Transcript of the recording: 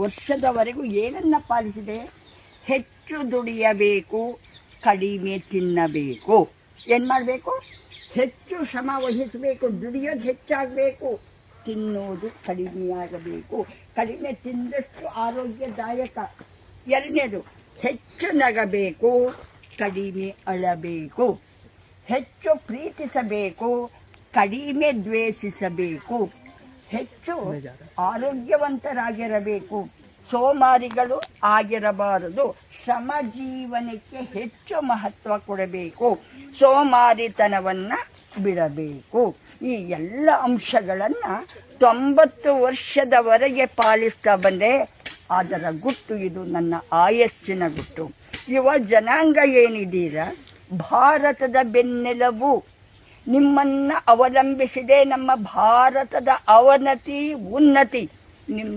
ವರ್ಷದವರೆಗೂ ಏನನ್ನ ಪಾಲಿಸಿದೆ? ಹೆಚ್ಚು ದುಡಿಯಬೇಕು, ಕಡಿಮೆ ತಿನ್ನಬೇಕು. ಏನು ಮಾಡಬೇಕು? ಹೆಚ್ಚು ಶ್ರಮ ವಹಿಸಬೇಕು, ದುಡಿಯೋದು ಹೆಚ್ಚಾಗಬೇಕು, ತಿನ್ನೋದು ಕಡಿಮೆಯಾಗಬೇಕು. ಕಡಿಮೆ ತಿಂದಷ್ಟು ಆರೋಗ್ಯದಾಯಕ. ಎರಡನೇದು, ಹೆಚ್ಚು ನಗಬೇಕು, ಕಡಿಮೆ ಅಳಬೇಕು. ಹೆಚ್ಚು ಪ್ರೀತಿಸಬೇಕು, ಕಡಿಮೆ ದ್ವೇಷಿಸಬೇಕು. ಹೆಚ್ಚು ಆರೋಗ್ಯವಂತರಾಗಿರಬೇಕು, ಸೋಮಾರಿಗಳು ಆಗಿರಬಾರದು. ಶ್ರಮ ಜೀವನಕ್ಕೆ ಹೆಚ್ಚು ಮಹತ್ವ ಕೊಡಬೇಕು, ಸೋಮಾರಿತನವನ್ನು ಬಿಡಬೇಕು. ಈ ಎಲ್ಲ ಅಂಶಗಳನ್ನು 90 ವರ್ಷದವರೆಗೆ ಪಾಲಿಸ್ತಾ ಬಂದೆ. ಅದರ ಗುಟ್ಟು ಇದು, ನನ್ನ ಆಯಸ್ಸಿನ ಗುಟ್ಟು. ಯುವ ಜನಾಂಗ ಏನಿದ್ದೀರ, ಭಾರತದ ಬೆನ್ನೆಲುಬು. ನಿಮ್ಮನ್ನು ಅವಲಂಬಿಸಿದೆ ನಮ್ಮ ಭಾರತದ ಅವನತಿ, ಉನ್ನತಿ. ನಿಮ್ಮ